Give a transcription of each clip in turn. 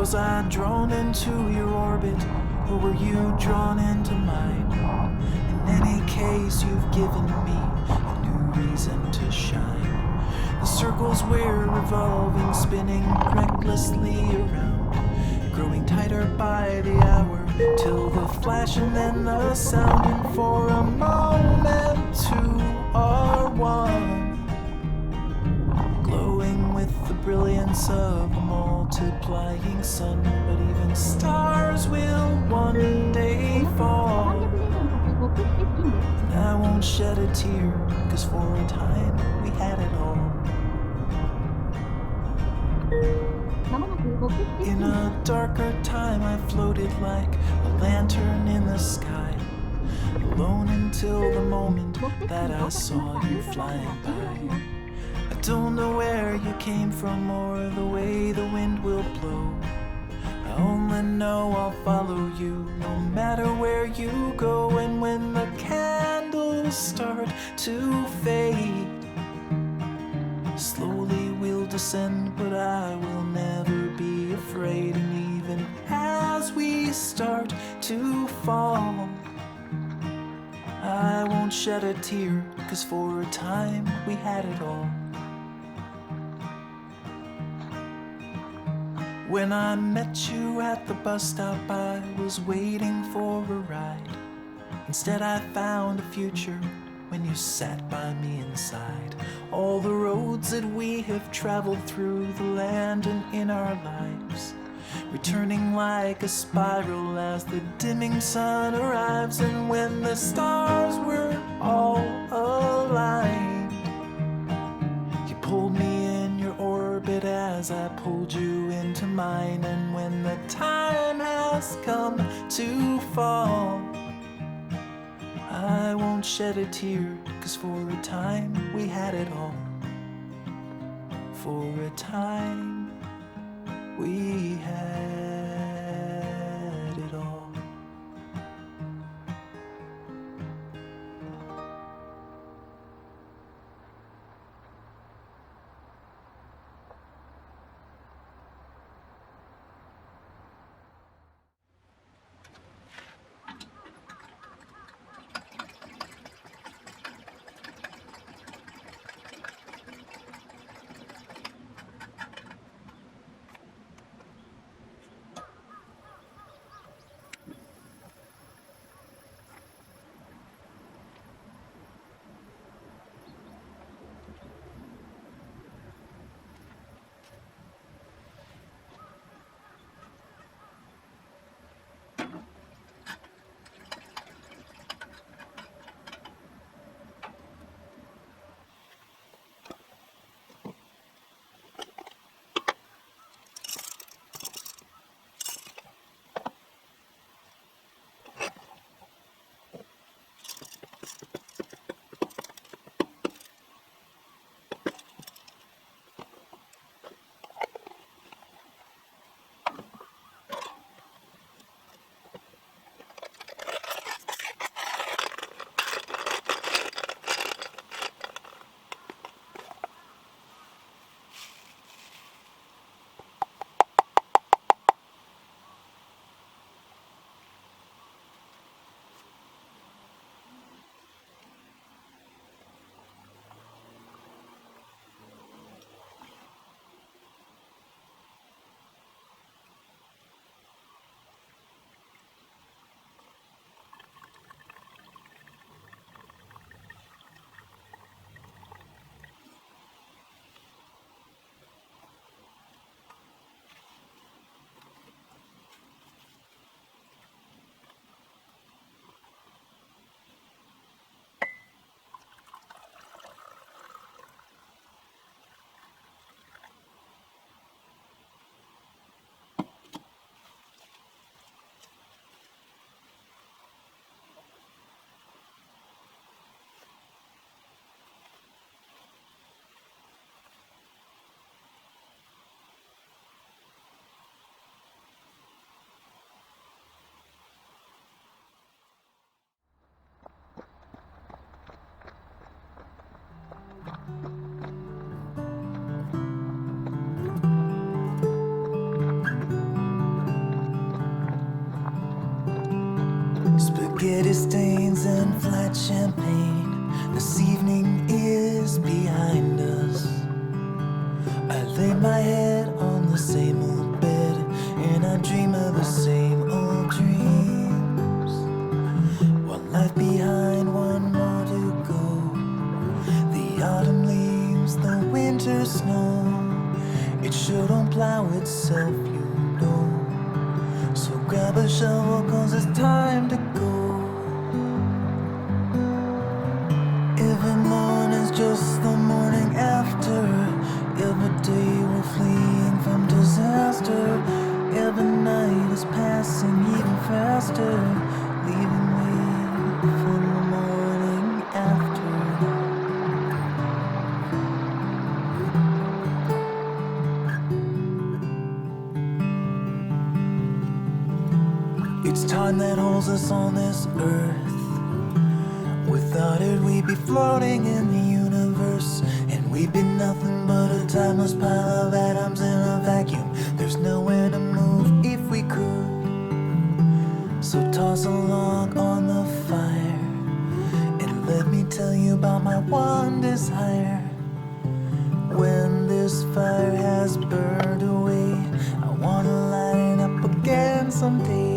Was I drawn into your orbit, or were you drawn into mine? In any case, you've given me a new reason to shine. The circles we're revolving, spinning recklessly around, growing tighter by the hour, till the flash and then the sound, and for a moment two are one, glowing with the brilliance of a multiplying sun. But even stars will one day fall, and I won't shed a tear, 'cause for a time we had it all. In a darker time I floated like a lantern in the sky, alone until the moment that I saw you flying by. I don't know where you came from or the way the wind will blow. I only know I'll follow you no matter where you go. And when the candles start to fade, slowly we'll descend, but I will never be afraid. And even as we start to fall, I won't shed a tear, 'cause for a time we had it all. When I met you at the bus stop, I was waiting for a ride. Instead I found a future when you sat by me inside. All the roads that we have traveled through the land and in our lives, returning like a spiral as the dimming sun arrives. And when the stars were all aligned, you pulled me in your orbit as I pulled you into mine. And when the time has come to fall, I won't shed a tear, 'cause for a time we had it all. For a time we had it all. spaghetti stains and flat champagne. This evening is behind us. I lay my head on the same old bed, and I dream of the same old dreams. One life behind, one more to go. The autumn leaves, the winter snow, it sure don't plow itself, you know. So grab a shovel, cause it's time to go. Every morning's just the morning after. Every day we're fleeing from disaster. Every night is passing even faster, leaving me for the morning after. It's time that holds us on this earth. Without it we'd be floating in the universe, and we'd be nothing but a timeless pile of atoms in a vacuum. There's nowhere to move if we could. So toss a log on the fire, and let me tell you about my one desire. When this fire has burned away, I wanna light it up again someday.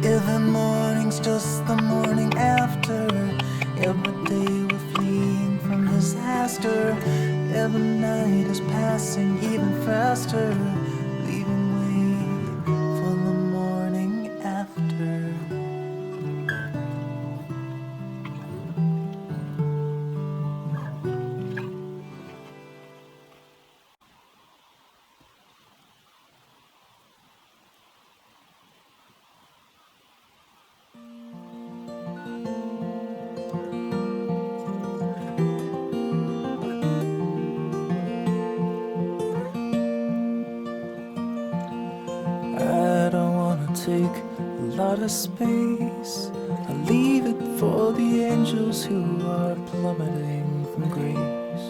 Every morning's just the morning after. Every day we're fleeing from disaster. Every night is passing even faster, leaving way for the morning after. Take a lot of space. I leave it for the angels who are plummeting from grace.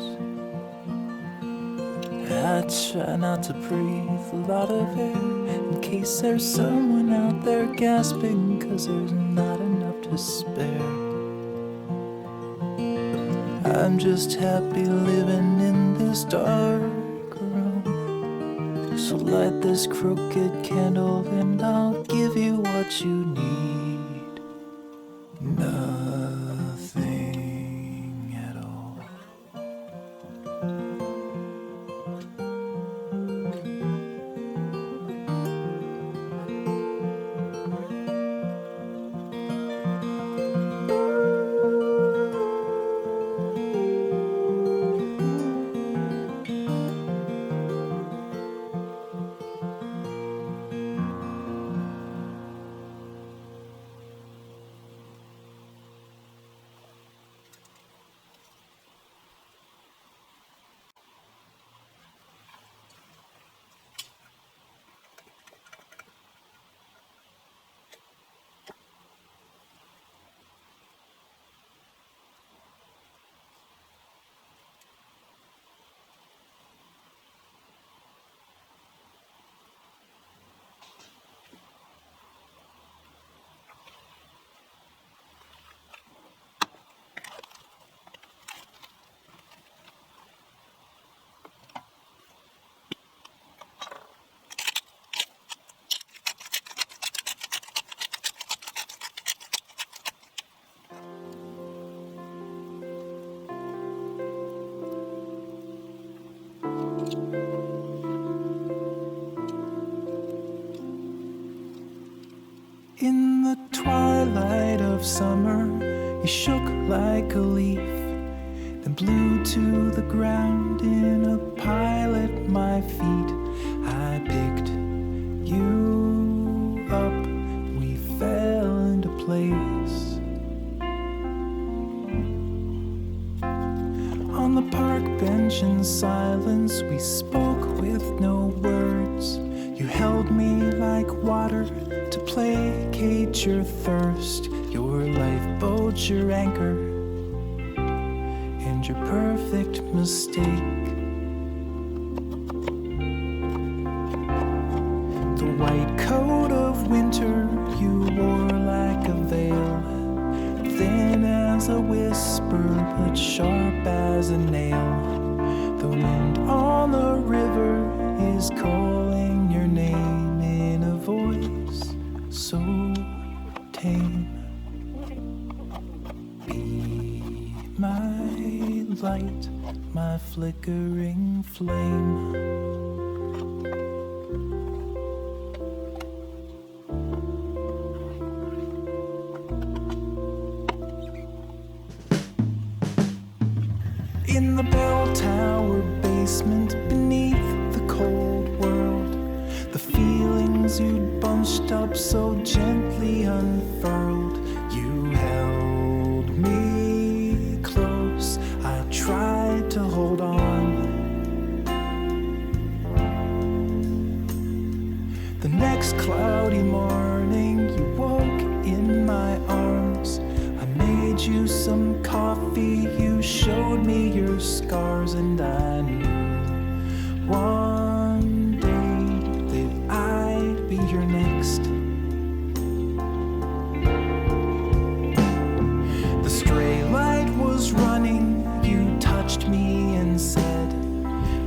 I try not to breathe a lot of air, in case there's someone out there gasping, 'cause there's not enough to spare. I'm just happy living in this dark room. So light this crooked candle and I'll give you what you need. Nothing at all. In the twilight of summer, you shook like a leaf, then blew to the ground in a pile at my feet. I picked you up, we fell into place. On the park bench in silence, we spoke with no words. You held me like water to placate your thirst. Your lifeboat's your anchor and your perfect mistake. The white coat of winter you wore like a veil, thin as a whisper but sharp as a nail. The wind on the river is calling your name in a voice so tame. Be my light, my flickering flame. In the bell tower basement beneath the cold world, the feelings you'd bunched up so gently unfurled. You held me close, I tried to hold on. The next cloudy morning you woke in my arms. I made you some coffee, you showed me your scars, and I knew one day that I'd be your next. The stray light was running, you touched me and said,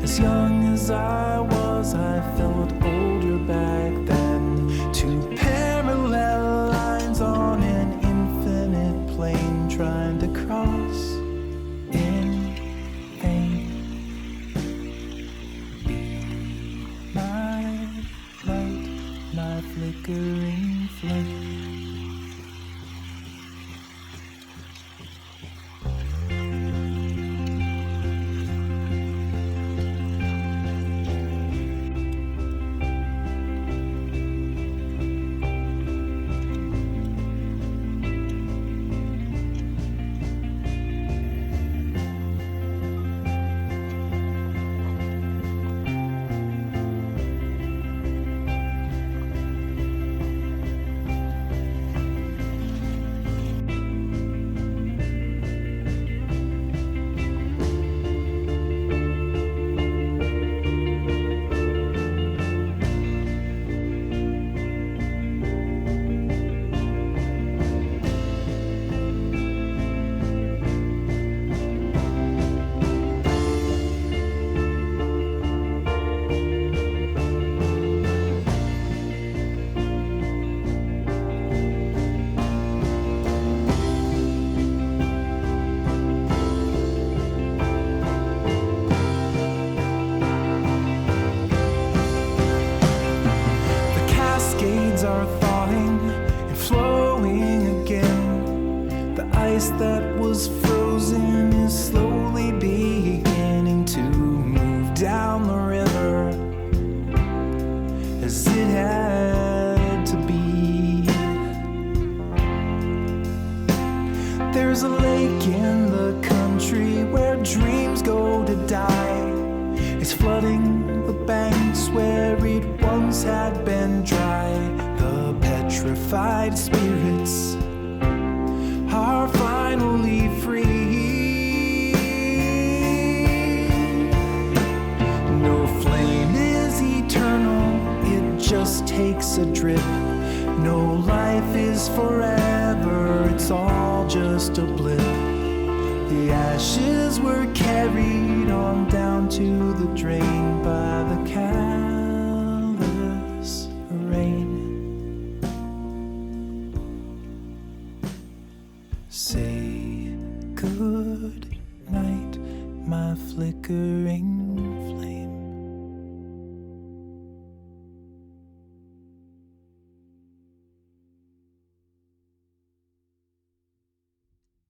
as young as I was, I felt older back then. Two parallel lines on an infinite plane trying to cross in vain. Be my light, my flickering flame. That was frozen is slowly beginning to move down the river as it had to be. There's a lake in the country where dreams go to die. It's flooding the banks where it once had been dry. The petrified spirits are finally free. No flame is eternal, it just takes a drip. No life is forever, it's all just a blip. The ashes were carried on down to the drain by the callous rain. Say good night, my flickering